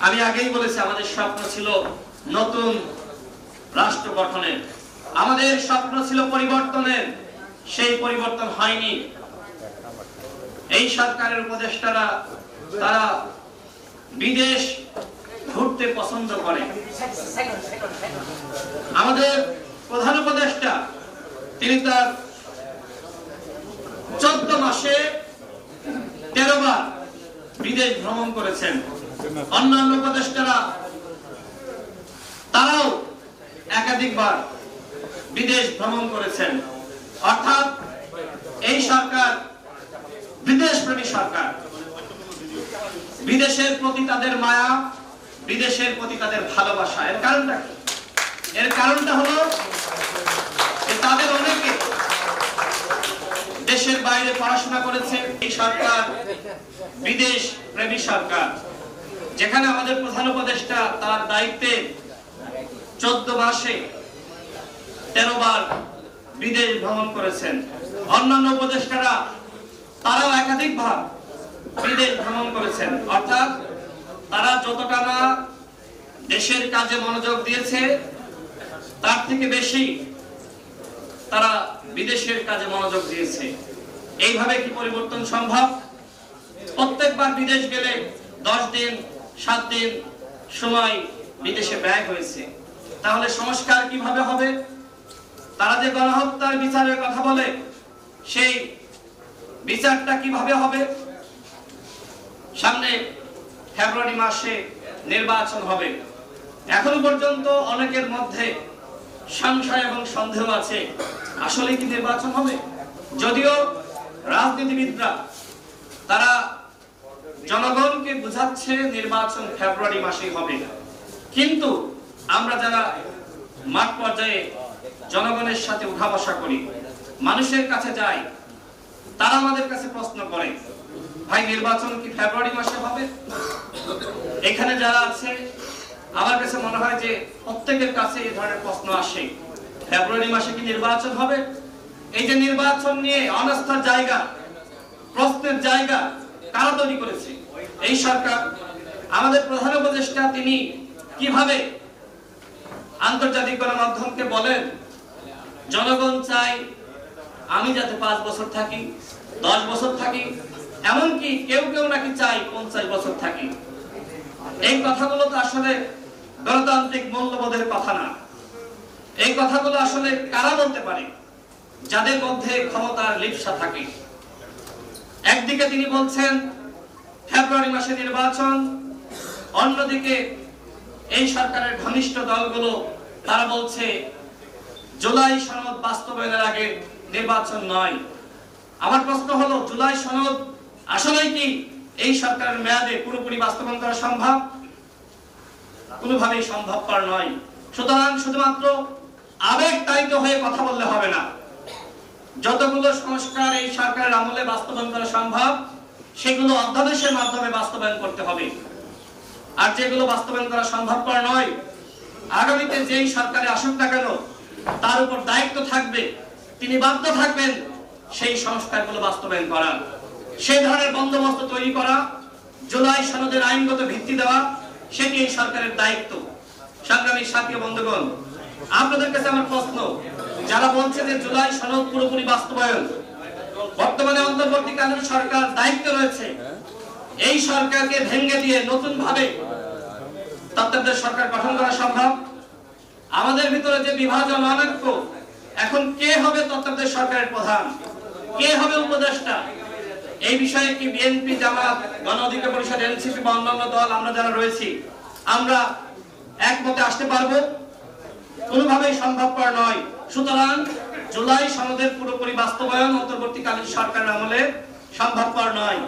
আমি আগেই বলেছি আমাদের স্বপ্ন ছিল নতুন রাষ্ট্র গঠনের, আমাদের স্বপ্ন ছিল পরিবর্তনের, সেই পরিবর্তন হয়নি। এই সরকারের উপদেষ্টারা তারা বিদেশ ঘুরতে পছন্দ করে। আমাদের প্রধান উপদেষ্টা তিনি তার 14 মাসে 13 বার বিদেশ ভ্রমণ করেছেন। অন্যান্য উপদেষ্টারা তারাও একাধিকবার বিদেশ ভ্রমণ করেছেন। অর্থাৎ এই সরকার বিদেশপ্রেমী সরকার। বিদেশের প্রতি তাদের মায়া, বিদেশের প্রতি তাদের ভালোবাসা। এর কারণটা কি? এর কারণটা হলো যে তাদের অনেকে দেশের বাইরে পড়াশোনা করেছে। এই সরকার বিদেশ প্রেমী সরকার, যেখানে আমাদের প্রধান উপদেষ্টা তার দায়িত্বে 14 মাসে 13 বার বিদেশ ভ্রমণ করেছেন। অন্যান্য উপদেষ্টারা তারাও একাধিকবার বিদেশ ভ্রমণ করেছেন। অর্থাৎ তারা যতটা না দেশের কাজে মনোযোগ দিয়েছে তার থেকে বেশি তারা বিদেশের কাজে মনোযোগ দিয়েছে। এইভাবে কি পরিবর্তন সম্ভব? প্রত্যেকবার বিদেশ গেলে 10 দিন 7 দিন সময় বিদেশে ব্যয় হয়েছে। তাহলে সংস্কার কিভাবে হবে? তারা যে গণহত্যার বিচারের কথা বলে, সেই বিচারটা কিভাবে হবে? সামনে ফেব্রুয়ারি মাসে নির্বাচন হবে। এখনো পর্যন্ত অনেকের মধ্যে সংশয় এবং সন্দেহ আছে, আসলে কি নির্বাচন হবে? যদিও রাজনীতিবিদরা তারা জনগণকে বোঝাচ্ছে নির্বাচন ফেব্রুয়ারি মাসেই হবে, কিন্তু আমরা যারা মাঠ পর্যায়ে জনগণের সাথে উঠা বসা করি, মানুষের কাছে যাই, তারা আমাদের কাছে প্রশ্ন করে, ভাই নির্বাচন কি ফেব্রুয়ারি মাসে হবে? এখানে যারা আছে আমার কাছে মনে হয় যে প্রত্যেকের কাছে এই ধরনের প্রশ্ন আসে, ফেব্রুয়ারি মাসে কি নির্বাচন হবে? এই যে নির্বাচন নিয়ে অনাস্থার জায়গা, প্রশ্নের জায়গা কারা তৈরি করেছে? এই সরকার। আমাদের প্রধান উপদেষ্টা তিনি কিভাবে আন্তর্জাতিক গণমাধ্যমকে বলেন জনগণ চাই আমি যাতে 5 বছর থাকি, 10 বছর থাকি, এমনকি কেউ কেউ নাকি চাই 50 বছর থাকি। এই কথাগুলো তো আসলে গণতান্ত্রিক মূল্যবোধের কথা না। এই কথাগুলো আসলে কারা বলতে পারে? যাদের মধ্যে ক্ষমতার লিপ্সা থাকে। একদিকে তিনি বলছেন ফেব্রুয়ারি মাসে নির্বাচন, অন্যদিকে এই সরকারের ঘনিষ্ঠ দলগুলো তারা বলছে জুলাই সনদ বাস্তবায়নের আগে নির্বাচন নয়। আমার প্রশ্ন হলো, জুলাই সনদ আসলে কি এই সরকারের মেয়াদে পুরোপুরি বাস্তবায়ন করা সম্ভব? কোনোভাবেই সম্ভবপর নয়। সুতরাং শুধুমাত্র আবেগ তাড়িত হয়ে কথা বললে হবে না। যতগুলো সংস্কার এই সরকারের আমলে বাস্তবায়ন করা সম্ভব সেগুলো অধ্যাদেশের মাধ্যমে বাস্তবায়ন করতে হবে। আর যেগুলো বাস্তবায়ন করা সম্ভবপর নয়, আগামীতে যেই সরকারে আসুক না কেন তার উপর দায়িত্ব থাকবে, তিনি বাধ্য থাকবেন সেই সংস্কারগুলো বাস্তবায়ন করা, সেই ধরনের বন্দোবস্ত তৈরি করা, জুলাই সনদের আইনগত ভিত্তি দেওয়া, সেটি এই সরকারের দায়িত্ব। সংগ্রামী সাথী বন্ধুগণ, আপনাদের কাছে আমার প্রশ্ন, যারা বলছে যে জুলাই সনদ পুরোপুরি বাস্তবায়ন, বর্তমানে অন্তর্বর্তীকালীন সরকার দায়িত্ব রয়েছে, এই সরকারকে ভেঙে দিয়ে নতুন ভাবে তত্ত্বাবধায়ক সরকার গঠন করা সম্ভব? আমাদের ভিতরে যে বিভাজন অনৈক্য, এখন কে হবে তত্ত্বাবধায়ক সরকারের প্রধান, কে হবে উপদেষ্টা? এই বিষয়ে কি বিএনপি, জামাত, গণ অধিকার পরিষদ, এনসিপি বা অন্যান্য দল আমরা যারা রয়েছি আমরা একমতে আসতে পারবো? কোনোভাবেই সম্ভবপর নয়। সুতরাং জুলাই সনদের পুরোপুরি বাস্তবায়ন অন্তর্বর্তীকালীন সরকারের আমলে সম্ভবপর নয়।